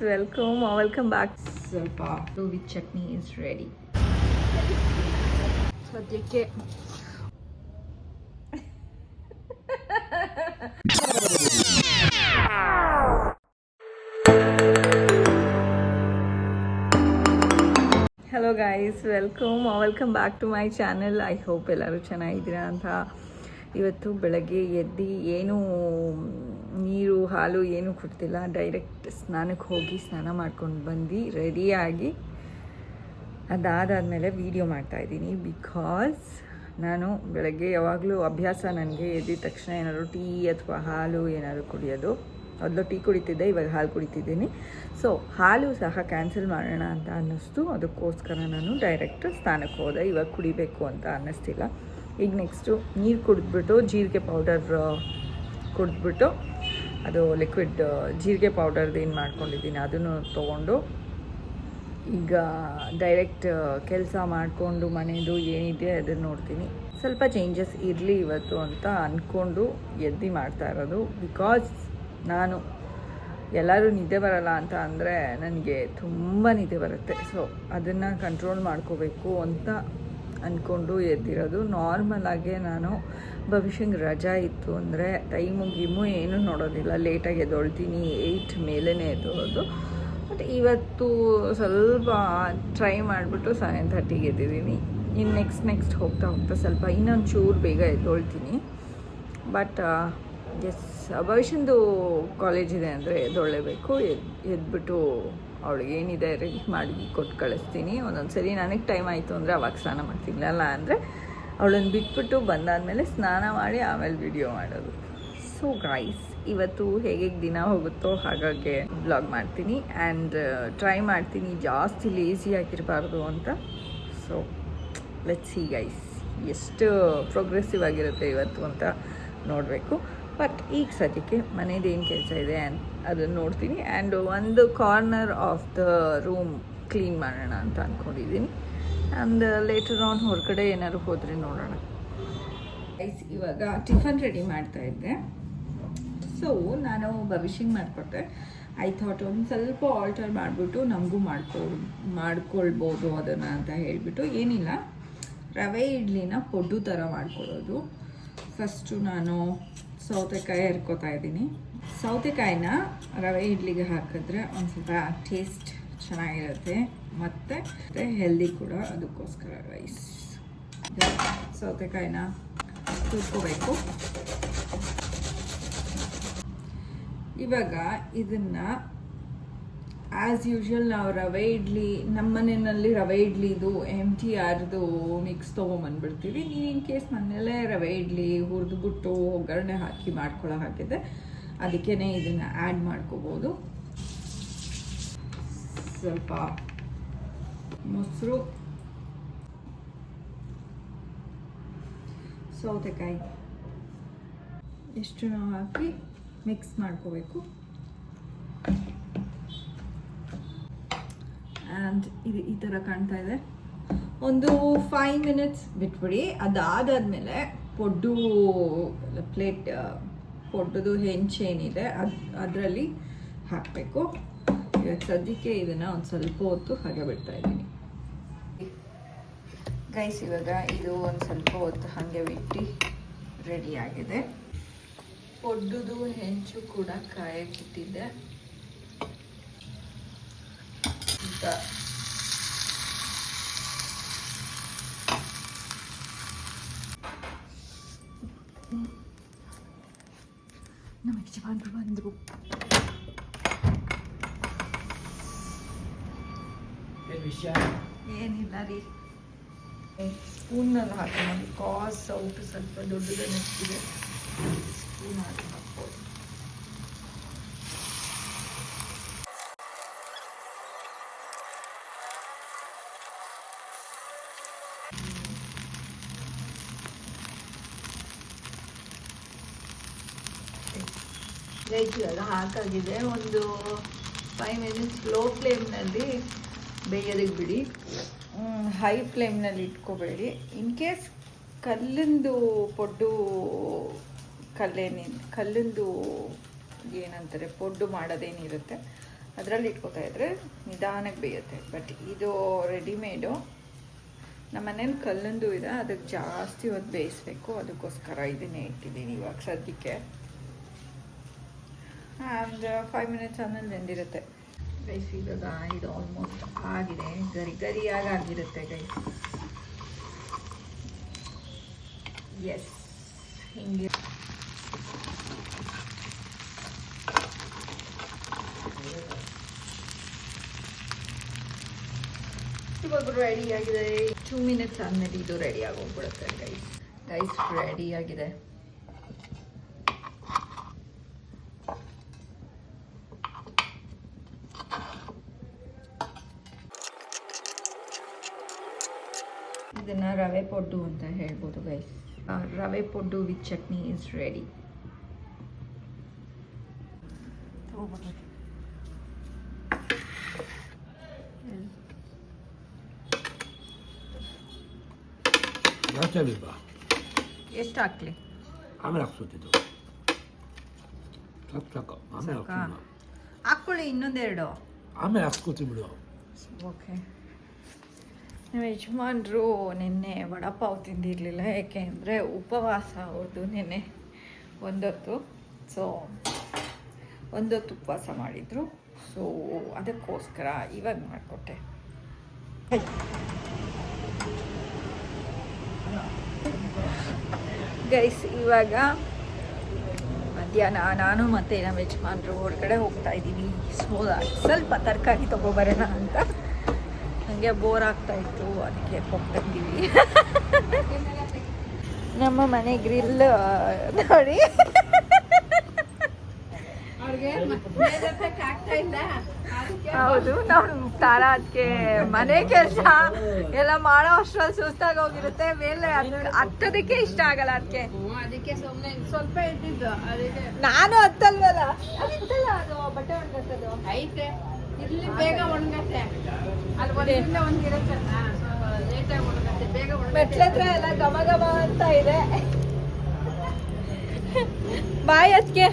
Welcome back. Salpa with chutney is ready. ಸದ್ಯಕ್ಕೆ hello guys, welcome back to my channel. I hope ಎಲ್ಲರೂ ಚೆನ್ನಾಗಿದ್ದೀರಾ ಅಂತ. ಇವತ್ತು ಬೆಳಗ್ಗೆ ಎದ್ದು ಏನು ನೀರು ಹಾಲು ಏನೂ ಕೊಡ್ತಿಲ್ಲ, ಡೈರೆಕ್ಟ್ ಸ್ನಾನಕ್ಕೆ ಹೋಗಿ ಸ್ನಾನ ಮಾಡ್ಕೊಂಡು ಬಂದು ರೆಡಿಯಾಗಿ ಅದಾದಮೇಲೆ ವೀಡಿಯೋ ಮಾಡ್ತಾಯಿದ್ದೀನಿ. ಬಿಕಾಸ್ ನಾನು ಬೆಳಗ್ಗೆ ಯಾವಾಗಲೂ ಅಭ್ಯಾಸ ನನಗೆ ಎದ್ದಿದ ತಕ್ಷಣ ಏನಾದರೂ ಟೀ ಅಥವಾ ಹಾಲು ಏನಾದರೂ ಕುಡಿಯೋದು. ಮೊದಲು ಟೀ ಕುಡಿತಿದ್ದೆ, ಇವಾಗ ಹಾಲು ಕುಡಿತಿದ್ದೀನಿ. ಸೊ ಹಾಲು ಸಹ ಕ್ಯಾನ್ಸಲ್ ಮಾಡೋಣ ಅಂತ ಅನ್ನಿಸ್ತು. ಅದಕ್ಕೋಸ್ಕರ ನಾನು ಡೈರೆಕ್ಟ್ ಸ್ನಾನಕ್ಕೆ ಹೋದೆ. ಇವಾಗ ಕುಡಿಬೇಕು ಅಂತ ಅನ್ನಿಸ್ತಿಲ್ಲ. ಈಗ ನೆಕ್ಸ್ಟು ನೀರು ಕುಡಿದ್ಬಿಟ್ಟು ಜೀರಿಗೆ ಪೌಡರ್ ಕುಡಿದ್ಬಿಟ್ಟು ಅದು ಲಿಕ್ವಿಡ್ ಜೀರಿಗೆ ಪೌಡರ್ದು ಏನು ಮಾಡ್ಕೊಂಡಿದ್ದೀನಿ ಅದನ್ನು ತೊಗೊಂಡು ಈಗ ಡೈರೆಕ್ಟ್ ಕೆಲಸ ಮಾಡಿಕೊಂಡು ಮನೆಯದು ಏನಿದೆ ಅದನ್ನು ನೋಡ್ತೀನಿ. ಸ್ವಲ್ಪ ಚೇಂಜಸ್ ಇರಲಿ ಇವತ್ತು ಅಂತ ಅಂದ್ಕೊಂಡು ಎದ್ದು ಮಾಡ್ತಾ ಇರೋದು. ಬಿಕಾಸ್ ನಾನು ಎಲ್ಲರೂ ನಿದ್ದೆ ಬರಲ್ಲ ಅಂತ ಅಂದರೆ ನನಗೆ ತುಂಬ ನಿದ್ದೆ ಬರುತ್ತೆ. ಸೊ ಅದನ್ನು ಕಂಟ್ರೋಲ್ ಮಾಡ್ಕೋಬೇಕು ಅಂತ ಅಂದ್ಕೊಂಡು ಎದ್ದಿರೋದು. ನಾರ್ಮಲಾಗೆ ನಾನು ಭವಿಷ್ಯಂಗೆ ರಜಾ ಇತ್ತು ಅಂದರೆ ಟೈಮು ಗಿಮ್ಮು ಏನೂ ನೋಡೋದಿಲ್ಲ, ಲೇಟಾಗಿ ಎದ್ದೊಳ್ತೀನಿ. 8 ಮೇಲೇ ಎದ್ದೋಳೋದು. ಬಟ್ ಇವತ್ತು ಸ್ವಲ್ಪ ಟ್ರೈ ಮಾಡಿಬಿಟ್ಟು 7:30ಗೆ ಎದ್ದಿದ್ದೀನಿ. ಇನ್ನು ನೆಕ್ಸ್ಟ್ ಹೋಗ್ತಾ ಸ್ವಲ್ಪ ಇನ್ನೊಂದು ಚೂರು ಬೇಗ ಎದ್ದೊಳ್ತೀನಿ. ಬಟ್ ಎಸ್, ಭವಿಷ್ಯಂದು ಕಾಲೇಜ್ ಇದೆ ಅಂದರೆ ಎದ್ದೊಳ್ಳೇಬೇಕು. ಎದ್ಬಿಟ್ಟು ಅವಳಿಗೆ ಏನಿದೆ ರೆಡಿ ಮಾಡಿ ಕೊಟ್ಟು ಕಳಿಸ್ತೀನಿ. ಒಂದೊಂದು ಸರಿ ನನಗೆ ಟೈಮ್ ಆಯಿತು ಅಂದರೆ ಅವಾಗ ಸ್ನಾನ ಮಾಡ್ತೀನಿ, ಅಲ್ಲ ಅಂದರೆ ಅವಳನ್ನು ಬಿಟ್ಬಿಟ್ಟು ಬಂದಾದಮೇಲೆ ಸ್ನಾನ ಮಾಡಿ ಆಮೇಲೆ ವಿಡಿಯೋ ಮಾಡೋದು. ಸೊ ಗೈಸ್, ಇವತ್ತು ಹೇಗೆ ದಿನ ಹೋಗುತ್ತೋ ಹಾಗಾಗಿ ಬ್ಲಾಗ್ ಮಾಡ್ತೀನಿ. ಆ್ಯಂಡ್ ಟ್ರೈ ಮಾಡ್ತೀನಿ ಜಾಸ್ತಿ ಲೇಸಿ ಆಗಿರಬಾರ್ದು ಅಂತ. ಸೊ ಲೆಟ್ಸ್ ಸಿ ಗೈಸ್, ಎಷ್ಟು ಪ್ರೋಗ್ರೆಸಿವ್ ಆಗಿರುತ್ತೆ ಇವತ್ತು ಅಂತ ನೋಡಬೇಕು. ಬಟ್ ಈಗ ಸದ್ಯಕ್ಕೆ ಮನೇದು ಏನು ಕೆಲಸ ಇದೆ ಅದನ್ನು ನೋಡ್ತೀನಿ. ಆ್ಯಂಡ್ ಒಂದು corner of the room clean ಮಾಡೋಣ ಅಂತ ಅಂದ್ಕೊಂಡಿದ್ದೀನಿ. ಆ್ಯಂಡ್ ಲೇಟರ್ ಆನ್ ಹೊರಗಡೆ ಏನಾದ್ರು ಹೋದರೆ ನೋಡೋಣ. ಗೈಸ್, ಇವಾಗ ಟಿಫನ್ ರೆಡಿ ಮಾಡ್ತಾಯಿದ್ದೆ. ಸೊ ನಾನು ಭವಿಷ್ಯಂಗೆ ಮಾಡಿಕೊಟ್ಟೆ. ಐ ಥಾಟ್ ಒಂದು ಸ್ವಲ್ಪ ಆಲ್ಟರ್ ಮಾಡಿಬಿಟ್ಟು ನಮಗೂ ಮಾಡ್ಕೊಳ್ಬೋದು ಅದನ್ನು ಅಂತ ಹೇಳಿಬಿಟ್ಟು. ಏನಿಲ್ಲ, ರವೆ ಇಡ್ಲಿನ ಪೊಡ್ಡು ಥರ ಮಾಡ್ಕೊಳ್ಳೋದು. ಫಸ್ಟು ನಾನು ಸೌತೆಕಾಯಿ ಹರ್ಕೋತಾ ಇದ್ದೀನಿ. ಸೌತೆಕಾಯಿನ ರವೆ ಇಡ್ಲಿಗೆ ಹಾಕಿದ್ರೆ ಒಂದು ಸ್ವಲ್ಪ ಟೇಸ್ಟ್ ಚೆನ್ನಾಗಿರುತ್ತೆ ಮತ್ತು ಹೆಲ್ದಿ ಕೂಡ. ಅದಕ್ಕೋಸ್ಕರ ರೈಸ್ ಸೌತೆಕಾಯಿನ ತುರ್ಕೋಬೇಕು. ಇವಾಗ ಇದನ್ನು ಆ್ಯಸ್ ಯೂಶ್ವಲ್ ನಾವು ರವೆ ಇಡ್ಲಿ, ನಮ್ಮ ಮನೆಯಲ್ಲಿ ರವೆ ಇಡ್ಲಿದು MTRದು ಮಿಕ್ಸ್ ತೊಗೊಂಬಂದ್ಬಿಡ್ತೀವಿ. ನೀವು ಇನ್ ಕೇಸ್ ಮನೆಯಲ್ಲೇ ರವೆ ಇಡ್ಲಿ ಹುರಿದ್ಬಿಟ್ಟು ಒಗ್ಗರಣೆ ಹಾಕಿ ಮಾಡ್ಕೊಳ್ಳೋ ಹಾಕಿದೆ, ಅದಕ್ಕೇ ಇದನ್ನು ಆ್ಯಡ್ ಮಾಡ್ಕೋಬೋದು. ಸ್ವಲ್ಪ ಮೊಸರು, ಸೌತೆಕಾಯಿ ಎಷ್ಟು ಹಾಕಿ ಮಿಕ್ಸ್ ಮಾಡ್ಕೋಬೇಕು. ಆ್ಯಂಡ್ ಇದು ಈ ಥರ ಕಾಣ್ತಾ ಇದೆ. ಒಂದು 5 ಮಿನಿಟ್ಸ್ ಬಿಟ್ಬಿಡಿ. ಅದಾದಮೇಲೆ ಪೊಡ್ಡುದು ಹೆಂಚೇನಿದೆ ಅದರಲ್ಲಿ ಹಾಕಬೇಕು. ಇವಾಗ ಸದ್ಯಕ್ಕೆ ಇದನ್ನು ಒಂದು ಸ್ವಲ್ಪ ಹೊತ್ತು ಹಾಗೆ ಬಿಡ್ತಾ ಇದ್ದೀನಿ. ಗೈಸ್, ಇವಾಗ ಇದು ಒಂದು ಸ್ವಲ್ಪ ಹೊತ್ತು ಹಾಗೆ ಬಿಟ್ಟು ರೆಡಿಯಾಗಿದೆ. ಪೊಡ್ಡುದು ಹೆಂಚು ಕೂಡ ಕಾಯಕ್ಕಿಟ್ಟಿದ್ದೆ. ನಮ್ಮ ಯಜಮಾನ್ರು ಬಂದರು. ಏನಿಲ್ಲ ರೀ, ಸ್ಪೂನಲ್ಲಿ ಹಾಕೋಣ. ಬಿಕಾಸ್ ಸೌಟು ಸ್ವಲ್ಪ ದೊಡ್ಡದೇ ನೆಚ್ಚಿದೆ, ಸ್ಪೂನ್ ಹಾಕಿ ಹಾಕ್ಬೋದು. ಎಲ್ಲ ಹಾಕಾಗಿದೆ. ಒಂದು 5 ಮಿನಿಟ್ಸ್ ಲೋ ಫ್ಲೇಮ್ನಲ್ಲಿ ಬೇಯೋದಕ್ಕೆ ಬಿಡಿ. ಹೈ ಫ್ಲೇಮ್ನಲ್ಲಿ ಇಟ್ಕೋಬೇಡಿ. ಇನ್ ಕೇಸ್ ಕಲ್ಲಿಂದು ಪೊಡ್ಡು, ಕಲ್ಲಿಂದು ಏನಂತಾರೆ ಪೊಡ್ಡು ಮಾಡೋದೇನಿರುತ್ತೆ ಅದರಲ್ಲಿ ಇಟ್ಕೋತಾ ಇದ್ರೆ ನಿಧಾನಕ್ಕೆ ಬೇಯುತ್ತೆ. ಬಟ್ ಇದು ರೆಡಿಮೇಡು. ನಮ್ಮ ಮನೇಲಿ ಕಲ್ಲಂದು ಇದೆ, ಅದಕ್ಕೆ ಜಾಸ್ತಿ ಹೊತ್ತು ಬೇಯಿಸ್ಬೇಕು, ಅದಕ್ಕೋಸ್ಕರ ಇದನ್ನೇ ಇಟ್ಟಿದ್ದೀನಿ ಇವಾಗ ಸದ್ಯಕ್ಕೆ. ಆ್ಯಂಡ್ 5 ಮಿನಿಟ್ಸ್ ಆದಮೇಲೆ ಬೆಂದಿರುತ್ತೆ ಗೈಸ್. ಇವಾಗ ಇದು ಆಲ್ಮೋಸ್ಟ್ ಆಗಿದೆ, ಗರಿ ಗರಿಯಾಗಿ ಆಗಿರುತ್ತೆ ಗೈಸ್. ಎಸ್, ಹಿಂಗೆ ಇವಾಗ ರೆಡಿ ಆಗಿದೆ. 2 ಮಿನಿಟ್ಸ್ ಆದಮೇಲೆ ಇದು ರೆಡಿ ಆಗೋಗ್ಬಿಡುತ್ತೆ ಗೈಸ್. ರೆಡಿ ಆಗಿದೆ. ಇದನ್ನ ರವೆ ಪೊಡ್ಡು ಅಂತ ಹೇಳ್ಬೋದು ಗೈಸ್. ರವೆ ಪೊಡ್ಡು ವಿತ್ ಚಟ್ನಿ ಇಸ್ ರೆಡಿ. ಎಷ್ಟು ಹಾಕ್ಲಿ? ಆಮೇಲೆ ಹಾಕ್ಸೋತಿದ್ದು ಸಾಕು. ಆಮೇಲೆ ಹಾಕ್ಕೊಳ್ಳಿ, ಇನ್ನೊಂದೆರಡು ಆಮೇಲೆ ಹಾಕ್ಸ್ಕೊತೀವಿ ಬಿಡು. ಓಕೆ. ನಮ್ಮ ಯಜಮಾನ್ರು ನಿನ್ನೆ ವಡಪಾವ್ ತಿಂದಿರಲಿಲ್ಲ, ಏಕೆಂದರೆ ಉಪವಾಸ ಅವ್ರದ್ದು ನಿನ್ನೆ ಒಂದೊತ್ತು. ಸೊ ಒಂದೊತ್ತು ಉಪವಾಸ ಮಾಡಿದರು. ಸೊ ಅದಕ್ಕೋಸ್ಕರ ಇವಾಗ ಮಾಡಿಕೊಟ್ಟೆ ಗೈಸ್. ಇವಾಗ ಮಧ್ಯಾಹ್ನ ನಾನು ಮತ್ತು ನಮ್ಮ ಯಜಮಾನ್ರು ಹೊರಗಡೆ ಹೋಗ್ತಾ ಇದ್ದೀವಿ. ಸೊ ಸ್ವಲ್ಪ ತರಕಾರಿ ತೊಗೊಬರೋಣ ಅಂತ. ನನಗೆ ಬೋರ್ ಆಗ್ತಾ ಇತ್ತು, ಅದಕ್ಕೆ ಹೋಗ್ತಾ ಇದ್ದೀವಿ. ನಮ್ಮ ಮನೆ ಗ್ರಿಲ್ ನೋಡಿ, ಹೌದು. ನಾವು ತಾರಾ ಅದಕ್ಕೆ ಮನೆ ಕೆಲಸ ಎಲ್ಲ ಮಾಡೋ ಅಷ್ಟ್ರಲ್ಲಿ ಸುಸ್ತಾಗಿ ಹೋಗಿರುತ್ತೆ. ಮೇಲೆ ಹತ್ತೋದಕ್ಕೆ ಇಷ್ಟ ಆಗಲ್ಲ. ಅದಕ್ಕೆ ಸ್ವಲ್ಪ ಇದ್ದಿದ್ದು ನಾನು ಹತ್ತಲ್ವಲ್ಲ, ಅದಿತ್ತಲ್ಲ ಅದು ಬಟ್ಟೆ ಒಣಗತ್ತದು ಐತೆ. ಇಲ್ಲಿ ಬೇಗ ಒಣಗತ್ತೆ, ಅಲ್ಲಿ ಒಂದಿಲ್ಲ ಒಂದಿರತ್ತಲ್ಲ, ಲೇಟಾಗಿ ಒಣಗತ್ತೆ, ಬೇಗ ಒಣಗತ್ತೆ. ಮೆಟ್ಲತ್ರ ಎಲ್ಲ ಘಮ ಘಮ ಅಂತ ಇದೆ. ಬಾಯ್ ಅದಕ್ಕೆ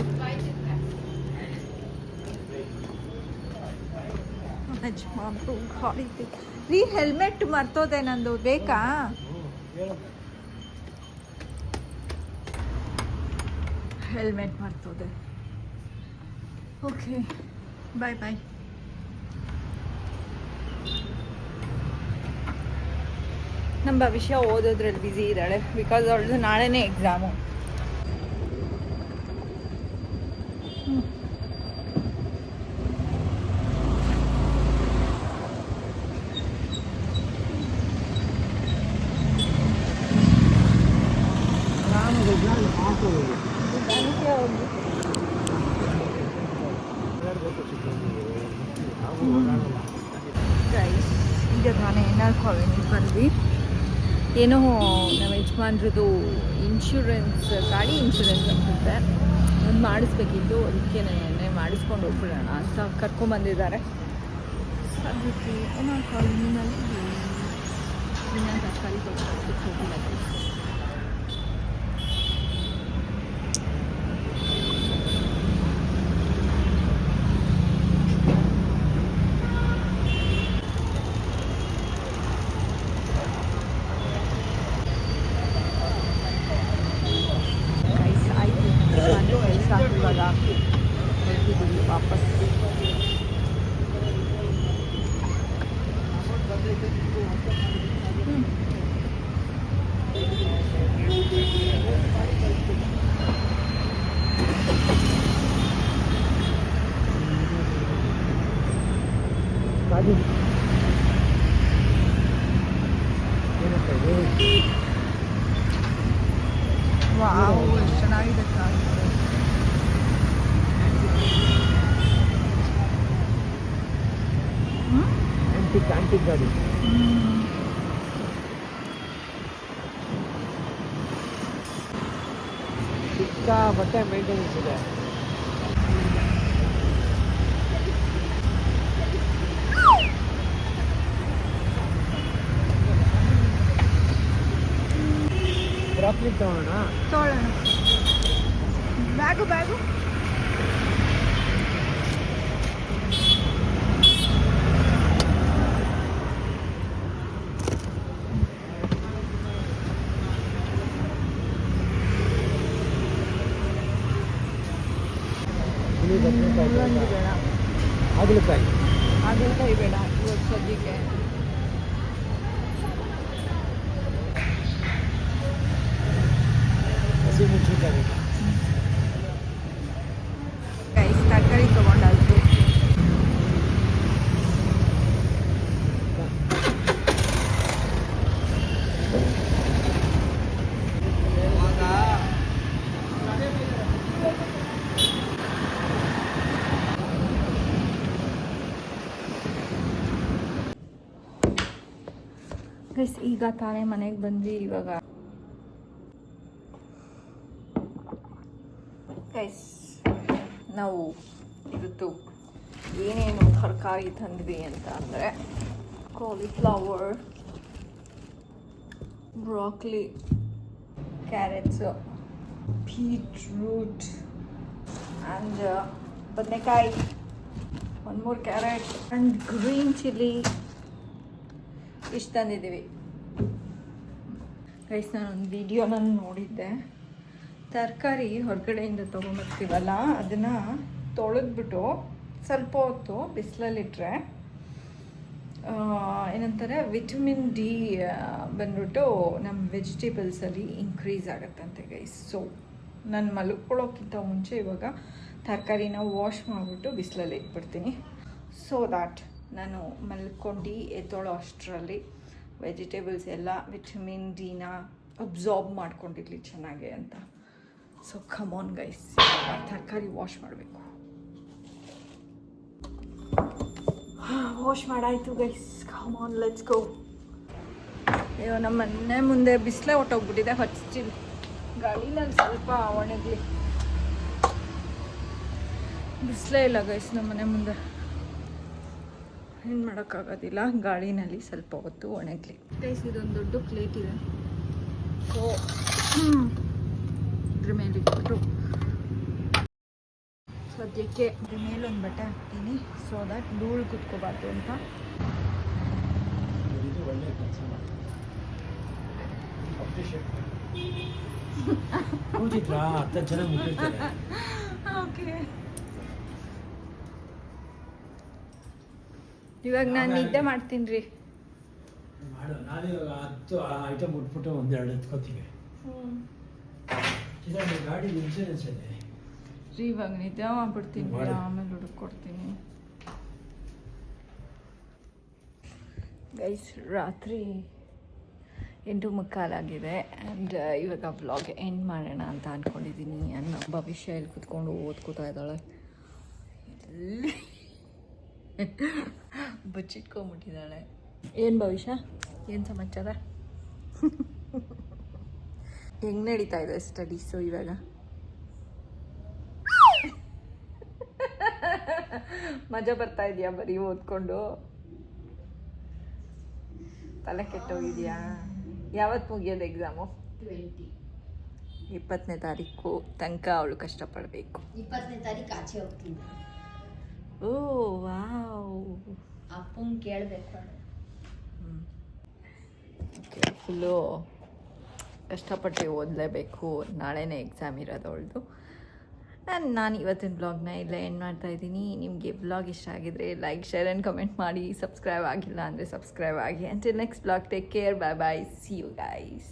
ರೀ. ಹೆಲ್ಮೆಟ್ ಮರ್ತೋದೆ ನಂದು, ಬೇಕಾ? ಹೆಲ್ಮೆಟ್ ಮರ್ತೋದೆ. ಓಕೆ, ಬಾಯ್ ಬಾಯ್. ನಮ್ಮ ಭವಿಷ್ಯ ಓದೋದ್ರಲ್ಲಿ ಬ್ಯುಸಿ ಇದ್ದಾಳೆ, ಬಿಕಾಸ್ ಅವಳದು ನಾಳೆನೇ ಎಕ್ಸಾಮು. ಈಗ ನಾನೇ ಏನಾರು ಕಾಲೋನಿಗೆ ಬಂದ್ವಿ. ಏನೋ ನಮ್ಮ ಯಜಮಾನ್ರದ್ದು ಇನ್ಶೂರೆನ್ಸ್, ಗಾಡಿ ಇನ್ಶೂರೆನ್ಸ್ ಅನ್ಸುತ್ತೆ, ಒಂದು ಮಾಡಿಸ್ಬೇಕಿತ್ತು. ಅದಕ್ಕೆ ಮಾಡಿಸ್ಕೊಂಡು ಹೋಗ್ಬಿಡೋಣ ಅಂತ ಕರ್ಕೊಂಬಂದಿದ್ದಾರೆ. ಅದಕ್ಕೆ ಏನಾರು ಕಾಲೋನಿನಲ್ಲಿ ಇನ್ನೊಂದು ತರಕಾರಿ ತೊಗೊಳಕ್ಕೆ ಹೋಗಿಲ್ಲ. ಇವಾಗ ಹೊರಟಿದ್ದೀವಿ ವಾಪಸ್. ವಾವ್, ಎಷ್ಟು ಚೆನ್ನಾಗಿದೆ ಕಾರ್. ಆಂಟಿಕ್ ಗಾಡಿ. ಸಿಕ್ಕಾಪಟ್ಟೆ ಮೇಂಟೆನೆನ್ಸ್ ಇದೆ. ಬ್ರಾಕ್ಲಿ ತಗೊಳ್ಳೋಣ. ಬ್ಯಾಗು ಹಾಗಲಕಾಯಿ ಹಾಗಲಕಾಯಿ ಬೇಡ ಇವತ್ತು ಸದ್ಯಕ್ಕೆ. ಹಸಿಮೆಣಸಿನ್ಕಾಯಿ ಗೈಸ್ ತರಕಾರಿ ತೊಗೊಂಡಾಯ್ತು. ಗೈಸ್ ಈಗ ತಾನೇ ಮನೆಗೆ ಬಂದ್ವಿ. ಇವಾಗ ಗೈಸ್ ನಾವು ಇವತ್ತು ಏನೇನು ತರಕಾರಿ ತಂದ್ವಿ ಅಂತ ಅಂದರೆ cauliflower, broccoli, carrots, beetroot and ಬದನೆಕಾಯಿ, 1 more carrot and green chilli ಇಷ್ಟು ತಂದಿದ್ದೀವಿ. ಗೈಸ್ ನಾನೊಂದು ವಿಡಿಯೋನ ನೋಡಿದ್ದೆ. ತರಕಾರಿ ಹೊರಗಡೆಯಿಂದ ತೊಗೊಂಬರ್ತೀವಲ್ಲ ಅದನ್ನು ತೊಳೆದ್ಬಿಟ್ಟು ಸ್ವಲ್ಪ ಹೊತ್ತು ಬಿಸಿಲಲ್ಲಿಟ್ಟರೆ ಏನಂತಾರೆ ವಿಟಮಿನ್ ಡಿ ಬಂದ್ಬಿಟ್ಟು ನಮ್ಮ ವೆಜಿಟೇಬಲ್ಸಲ್ಲಿ ಇನ್ಕ್ರೀಸ್ ಆಗುತ್ತಂತೆ ಗೈಸ್. ಸೊ ನಾನು ಮಲ್ಕೊಳ್ಳೋಕ್ಕಿಂತ ಮುಂಚೆ ಇವಾಗ ತರಕಾರಿನ ವಾಶ್ ಮಾಡಿಬಿಟ್ಟು ಬಿಸಿಲಲ್ಲಿ ಇಟ್ಬಿಡ್ತೀನಿ. ಸೊ ದ್ಯಾಟ್ ನಾನು ಮಲ್ಕೊಂಡು ಎದ್ದೋಳೋ ಅಷ್ಟರಲ್ಲಿ ವೆಜಿಟೇಬಲ್ಸ್ ಎಲ್ಲ ವಿಟಮಿನ್ ಡಿನ ಅಬ್ಸಾರ್ಬ್ ಮಾಡ್ಕೊಂಡಿರಲಿ ಚೆನ್ನಾಗೆ ಅಂತ. ಸೊ ಕಮಾನ್ ಗೈಸ್, ತರಕಾರಿ ವಾಶ್ ಮಾಡಬೇಕು. ವಾಶ್ ಮಾಡಾಯಿತು ಗೈಸ್, ಕಮಾನ್ ಲೆಟ್ಸ್ ಗೋ. ಅಯ್ಯೋ ನಮ್ಮ ಮನೆ ಮುಂದೆ ಬಿಸಿಲೇ ಹೊಟ್ಟೋಗ್ಬಿಟ್ಟಿದೆ. ಹಚ್ಚಿಲ್ಲ ಗಾಳಿನಲ್ಲಿ ಸ್ವಲ್ಪ ಒಣಗಲಿ. ಬಿಸಿಲೇ ಇಲ್ಲ ಗೈಸ್ ನಮ್ಮ ಮನೆ ಮುಂದೆ, ಏನು ಮಾಡೋಕ್ಕಾಗೋದಿಲ್ಲ. ಗಾಳಿನಲ್ಲಿ ಸ್ವಲ್ಪ ಹೊತ್ತು ಒಣಗಲಿ ಗೈಸ್. ಇದೊಂದು ದೊಡ್ಡ ಪ್ಲೇಟ್ ಇದೆ. ಸೊ ಇದ್ರ ಮೇಲೆ ಇಟ್ಬಿಟ್ಟು ಸದ್ಯಕ್ಕೆ ಇದ್ರ ಮೇಲೆ ಒಂದು ಬಟ್ಟೆ ಹಾಕ್ತೀನಿ. ಸೊ ದಟ್ ಧೂಳು ಕುತ್ಕೋಬಾರ್ದು ಅಂತ. ಒಳ್ಳೆ ಕೆಲಸ ಅತ್ತ ಚೆನ್ನಾಗಿ ಮುಟ್ಟಿರ್ತಾರೆ. ಓಕೆ, ಇವಾಗ ನಾನು ನಿದ್ದೆ ಮಾಡ್ತೀನಿ ರೀ. ಮಾಡು, ನಾನಿವಾಗ 10 ಐಟಮ್ ಉಟ್ಬಿಟ್ಟು 1-2 ಎತ್ಕೋತೀವಿ. ಗಾಡಿ ಇನ್ಶೂರೆನ್ಸ್ ಇದೆ ರೀ. ಇವಾಗ ನಿದ್ದೆ ಮಾಡ್ಬಿಡ್ತೀನಿ, ಆಮೇಲೆ ಹುಡುಕೊಡ್ತೀನಿ ಗೈಸ್. ರಾತ್ರಿ 8:15 ಆಗಿದೆ ಆ್ಯಂಡ್ ಇವಾಗ ವ್ಲಾಗ್ ಎಂಡ್ ಮಾಡೋಣ ಅಂತ ಅಂದ್ಕೊಂಡಿದ್ದೀನಿ. ನನ್ನ ಭವಿಷ್ಯ ಇಲ್ಲಿ ಕುತ್ಕೊಂಡು ಓದ್ಕೋತಾ ಇದ್ದಾಳೆ. ಬಚ್ಚಿಟ್ಕೊಂಬಿಟ್ಟಿದ್ದಾಳೆ. ಏನು ಭವಿಷ್ಯ, ಏನು ಸಮಾಚಾರ? ಹೆಂಗೆ ನಡೀತಾ ಇದೆ ಸ್ಟಡೀಸು ಇವಾಗ? ಮಜಾ ಬರ್ತಾ ಇದೆಯಾ ಬರೀ ಓದ್ಕೊಂಡು? ತಲೆ ಕೆಟ್ಟೋಗಿದೆಯಾ? ಯಾವತ್ತು ಮುಗಿಯೋದು ಎಕ್ಸಾಮು? 20ನೇ ತಾರೀಕು ತನಕ ಅವಳು ಕಷ್ಟಪಡಬೇಕು. 20ನೇ ತಾರೀಕು ಆಚೆ ಹೋಗ್ತೀನಿ. ಓ ವಾವ್, ಅಪ್ಪಂಗೆ ಕೇಳಬೇಕು. ಓಕೆ, ಫುಲ್ಲು ಕಷ್ಟಪಟ್ಟು ಓದಲೇಬೇಕು. ನಾಳೆನೇ ಎಕ್ಸಾಮ್ ಇರೋದು ಅವಳದು. ನಾನು ಇವತ್ತಿನ ಬ್ಲಾಗ್ನ ಇಲ್ಲೇ ಎಂಡ್ ಮಾಡ್ತಾಯಿದ್ದೀನಿ. ನಿಮಗೆ ಬ್ಲಾಗ್ ಇಷ್ಟ ಆಗಿದ್ರೆ ಲೈಕ್, ಶೇರ್ ಆ್ಯಂಡ್ ಕಮೆಂಟ್ ಮಾಡಿ. ಸಬ್ಸ್ಕ್ರೈಬ್ ಆಗಿಲ್ಲ ಅಂದರೆ ಸಬ್ಸ್ಕ್ರೈಬ್ ಆಗಿ. Until next blog, take care, bye bye, see you guys.